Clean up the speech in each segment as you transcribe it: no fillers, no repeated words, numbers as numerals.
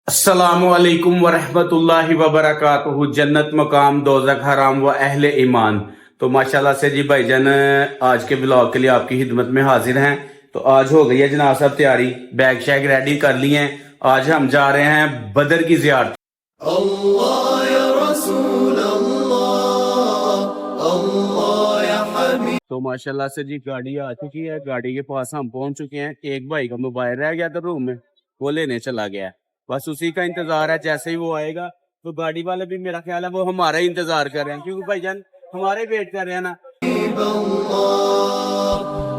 अस्सलामु अलैकुम वरहमतुल्लाहि वबरकातुहू। जन्नत मकाम दोज़ख हराम व अहले ईमान। तो माशाल्लाह से जी भाईजान आज के ब्लॉग के लिए आपकी खिदमत में हाजिर हैं। तो आज हो गई है जनाब साहब तैयारी, बैग शैग रेडी कर लिए हैं। आज हम जा रहे हैं बदर की ज़ियारत। अल्लाह या रसूल अल्लाह, अल्लाह या हबीब। तो माशाल्लाह से जी गाड़ी आ चुकी है, गाड़ी के पास हम पहुंच चुके हैं। एक भाई का मोबाइल रह गया था रूम में, वो लेने चला गया है। बस उसी का इंतजार है, जैसे ही वो आएगा तो गाड़ी वाले भी मेरा ख्याल है वो हमारा ही इंतजार कर रहे हैं, क्योंकि भाईजान हमारे वेट कर रहे हैं ना।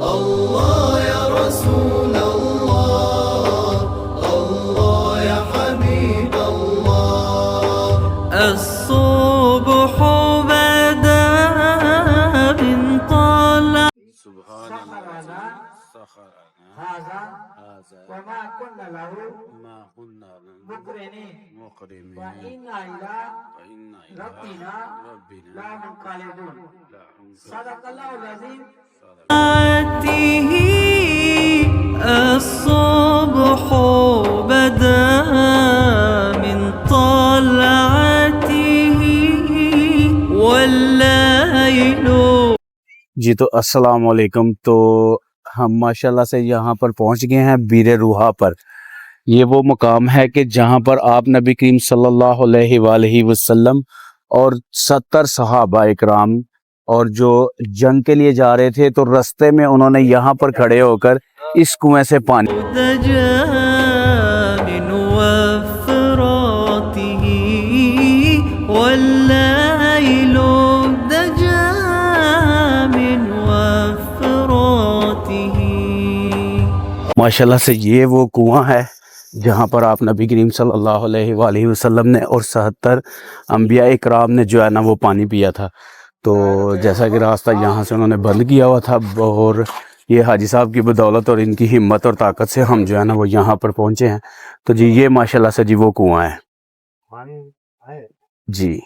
अल्लाह या रसूल अल्लाह, अल्लाह या हबीब अल्लाह। الصبح بدا من طلع सुभान अल्लाह सखरना هذا हाज़ा وما كنا له मा कुन्ना مقرنين मुक़रिनीन وإنا إلى वइन्ना इला ربنا रब्बिना لمنقلبون صدق الله العظيم. الصبح بدا من طلعته والليل जी तो अस्सलाम वालेकुम। तो हम माशाल्लाह से यहाँ पर पहुँच गए हैं बीर रूहा पर। ये वो मुकाम है कि जहाँ पर आप नबी करीम सल्लल्लाहु अलैहि वसल्लम और 70 सहाबा इकराम और जो जंग के लिए जा रहे थे, तो रास्ते में उन्होंने यहाँ पर खड़े होकर इस कुएं से पानी دجى من وفراته والليل دجى من وفراته. माशाल्लाह से ये वो कुआं है जहाँ पर आप नबी करीम सल्लल्लाहु अलैहि वसल्लम ने और 70 अंबिया इकराम ने जो है ना वो पानी पिया था। तो जैसा कि रास्ता यहाँ से उन्होंने बंद किया हुआ था, और ये हाजी साहब की बदौलत और इनकी हिम्मत और ताकत से हम जो है ना वो यहाँ पर पहुँचे हैं। तो जी ये माशाल्लाह से जी वो कुआं है जी।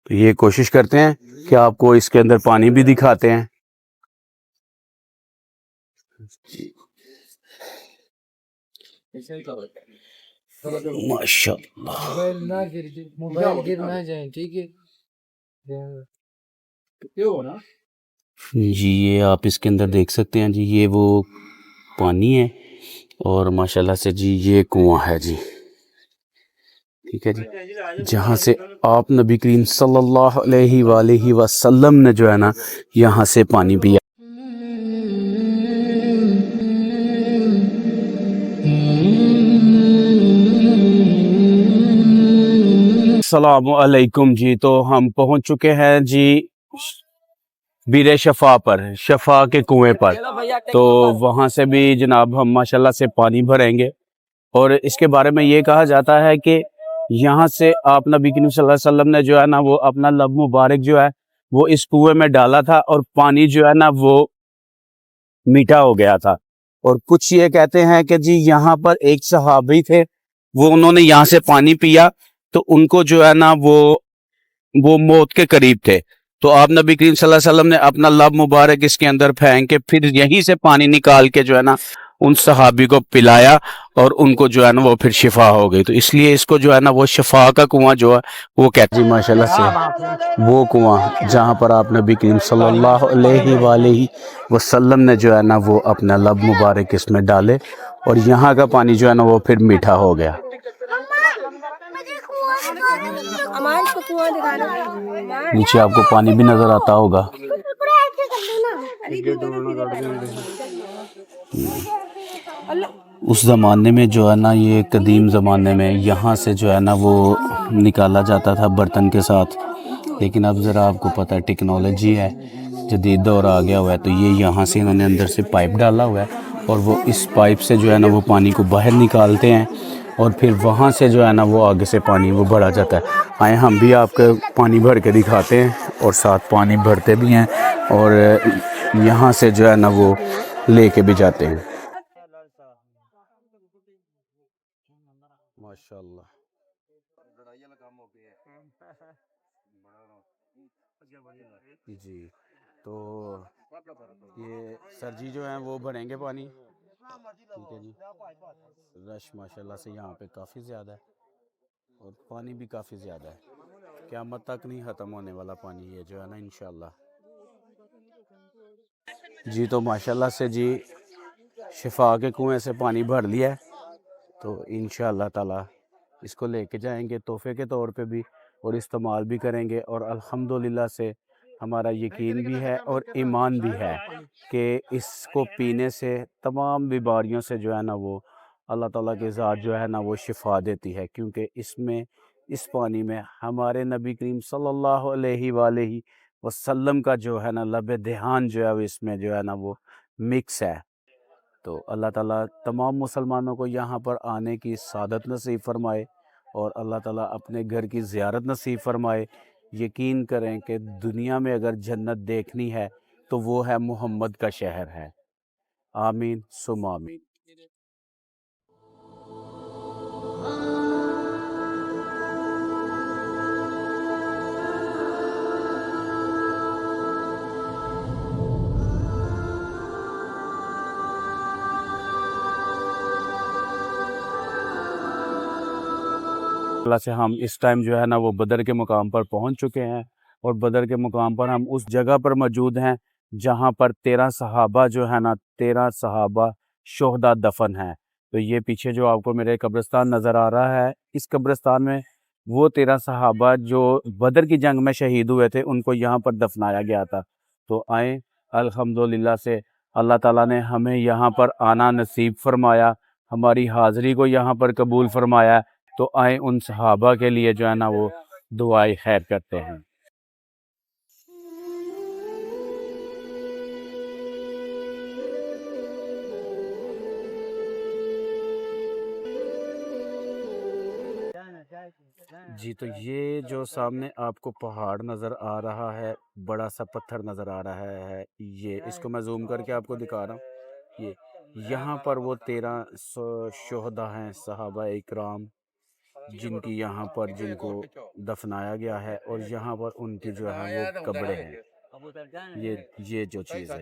तो ये कोशिश करते हैं कि आपको इसके अंदर पानी भी दिखाते हैं। माशाल्लाह मोबाइल गिर ना जाए, ठीक है. जी ये आप इसके अंदर देख सकते हैं जी, ये वो पानी है और माशाल्लाह से जी ये कुआं है जी। ठीक है जी, जहाँ से आप नबी करीम सल्लल्लाहु अलैहि वसल्लम ने जो है ना यहाँ से पानी पिया। अस्सलामु अलैकुम जी। तो हम पहुँच चुके हैं जी बीर शफा पर, शफा के कुएं पर। तो वहाँ से भी जनाब हम माशाल्लाह से पानी भरेंगे। और इसके बारे में ये कहा जाता है कि यहाँ से आप नबी करीम सल्लल्लाहु अलैहि वसल्लम ने जो है ना वो अपना लब मुबारक जो है वो इस कुएं में डाला था, और पानी जो है ना वो मीठा हो गया था। और कुछ ये कहते हैं कि जी यहाँ पर एक सहाबी थे, वो उन्होंने यहाँ से पानी पिया तो उनको जो है ना वो मौत के करीब थे। तो आप नबी करीम सल्लल्लाहु अलैहि वसल्लम ने अपना लब मुबारक इसके अंदर फेंक के फिर यहीं से पानी निकाल के जो है ना उन सहाबी को पिलाया, और उनको जो है ना वो फिर शिफा हो गई। तो इसलिए इसको जो है ना वो शिफा का कुआं जो है वो कहते हैं। माशाल्लाह से वो कुआं जहाँ पर आप नबी करीम सल्लल्लाहु अलैहि वसल्लम ने जो है ना वो अपना लब मुबारक इसमें डाले, और यहाँ का पानी जो है ना वो फिर मीठा हो गया। नीचे आपको पानी भी नजर आता होगा। उस ज़माने में जो है ना ये कदीम ज़माने में यहाँ से जो है ना वो निकाला जाता था बर्तन के साथ। लेकिन अब ज़रा आपको पता है टेक्नोलॉजी है, जदीद दौर आ गया हुआ है। तो ये यहाँ से इन्होंने अंदर से पाइप डाला हुआ है, और वो इस पाइप से जो है ना वो पानी को बाहर निकालते हैं, और फिर वहाँ से जो है ना वो आगे से पानी वो भरा जाता है। आए हम भी आपको पानी भर के दिखाते हैं, और साथ पानी भरते भी हैं, और यहाँ से जो है ना वो लेके भी जाते हैं। माशाल्लाह जी। तो ये सर जी जो हैं वो भरेंगे पानी। ٹھیک ہے جی. رش ماشاءاللہ سے یہاں پہ کافی زیادہ ہے اور پانی بھی کافی زیادہ ہے. قیامت تک نہیں ختم ہونے والا پانی یہ جو ہے نا انشاءاللہ. جی تو ماشاءاللہ سے جی شفا کے کنویں سے پانی بھر لیا ہے تو انشاءاللہ تعالی اس کو لے کے جائیں گے تحفے کے طور پہ بھی اور استعمال بھی کریں گے. اور الحمدللہ سے ہمارا یقین بھی ہے اور ایمان بھی ہے کہ اس کو پینے سے تمام بیماریوں سے جو ہے نا وہ اللہ تعالیٰ کی ذات جو ہے نا وہ شفا دیتی ہے، کیونکہ اس پانی میں ہمارے نبی کریم صلی اللہ علیہ وآلہ وسلم کا جو ہے نا لب دہان جو ہے وہ اس میں جو ہے نا وہ مکس ہے. تو اللہ تعالیٰ تمام مسلمانوں کو یہاں پر آنے کی سعادت نصیب فرمائے اور اللہ تعالیٰ اپنے گھر کی زیارت نصیب فرمائے. یقین کریں کہ دنیا میں اگر جنت دیکھنی ہے تو وہ ہے محمد کا شہر ہے. آمین ثم آمین. اللہ سے ہم اس ٹائم جو ہے نا وہ بدر کے مقام پر پہنچ چکے ہیں اور بدر کے مقام پر ہم اس جگہ پر موجود ہیں جہاں پر 13 صحابہ جو ہے نا 13 صحابہ شہداء دفن ہیں. تو یہ پیچھے جو آپ کو میرے قبرستان نظر آ رہا ہے، اس قبرستان میں وہ 13 صحابہ جو بدر کی جنگ میں شہید ہوئے تھے ان کو یہاں پر دفنایا گیا تھا. تو آئیں الحمدللہ سے اللہ تعالیٰ نے ہمیں یہاں پر آنا نصیب فرمایا، ہماری حاضری کو یہاں پر قبول فرمایا. تو آئیں ان صحابہ کے لیے جو ہے نا وہ دعائے خیر کرتے ہیں. جی تو یہ جو سامنے آپ کو پہاڑ نظر آ رہا ہے، بڑا سا پتھر نظر آ رہا ہے، یہ اس کو میں زوم کر کے آپ کو دکھا رہا ہوں. یہاں پر وہ 13 شہداء ہیں صحابہ اکرام جن کی یہاں پر جن کو دفنایا گیا ہے اور یہاں پر ان کی جو ہے وہ قبریں ہیں. یہ جو چیز ہے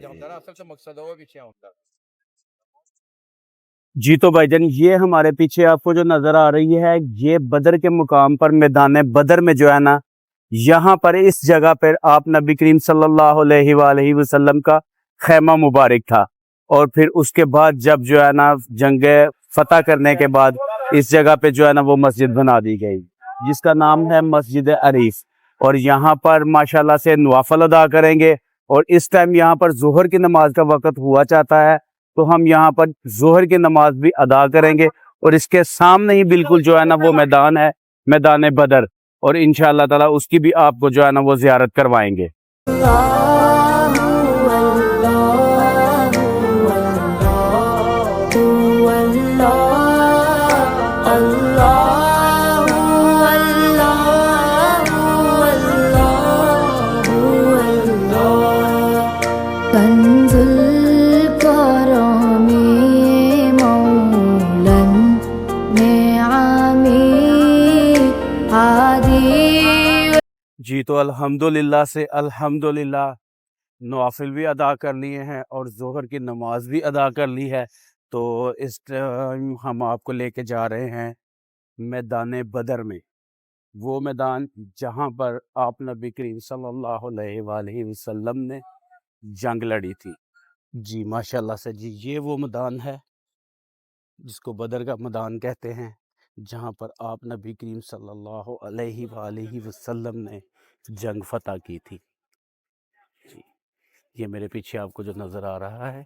جی تو بھائی جان یہ ہمارے پیچھے آپ کو جو نظر آ رہی ہے یہ بدر کے مقام پر میدان بدر میں جو ہے نا یہاں پر اس جگہ پر آپ نبی کریم صلی اللہ علیہ وآلہ وسلم کا خیمہ مبارک تھا. اور پھر اس کے بعد جب جو ہے نا جنگ فتح کرنے کے بعد اس جگہ پہ جو ہے نا وہ مسجد بنا دی گئی جس کا نام ہے مسجد عریف. اور یہاں پر ماشاءاللہ سے نوافل ادا کریں گے اور اس ٹائم یہاں پر ظہر کی نماز کا وقت ہوا چاہتا ہے تو ہم یہاں پر ظہر کی نماز بھی ادا کریں گے. اور اس کے سامنے ہی بالکل جو ہے نا وہ میدان ہے، میدان بدر، اور انشاءاللہ تعالی اس کی بھی آپ کو جو ہے نا وہ زیارت کروائیں گے. جی تو الحمدللہ سے الحمدللہ نوافل بھی ادا کر لیے ہیں اور ظہر کی نماز بھی ادا کر لی ہے. تو اس ٹائم ہم آپ کو لے کے جا رہے ہیں میدان بدر میں، وہ میدان جہاں پر آپ نبی کریم صلی اللہ علیہ وآلہ وسلم نے جنگ لڑی تھی. جی ماشاءاللہ سے جی یہ وہ میدان ہے جس کو بدر کا میدان کہتے ہیں، جہاں پر آپ نبی کریم صلی اللہ علیہ وآلہ وسلم نے جنگ فتح کی تھی. جی یہ میرے پیچھے آپ کو جو نظر آ رہا ہے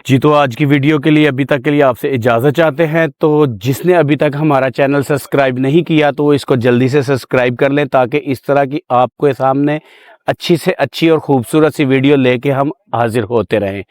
جی تو آج کی ویڈیو کے لیے ابھی تک کے لیے آپ سے اجازت چاہتے ہیں. تو جس نے ابھی تک ہمارا چینل سبسکرائب نہیں کیا تو اس کو جلدی سے سبسکرائب کر لیں تاکہ اس طرح کی آپ کے سامنے اچھی سے اچھی اور خوبصورت سی ویڈیو لے کے ہم حاضر ہوتے رہیں.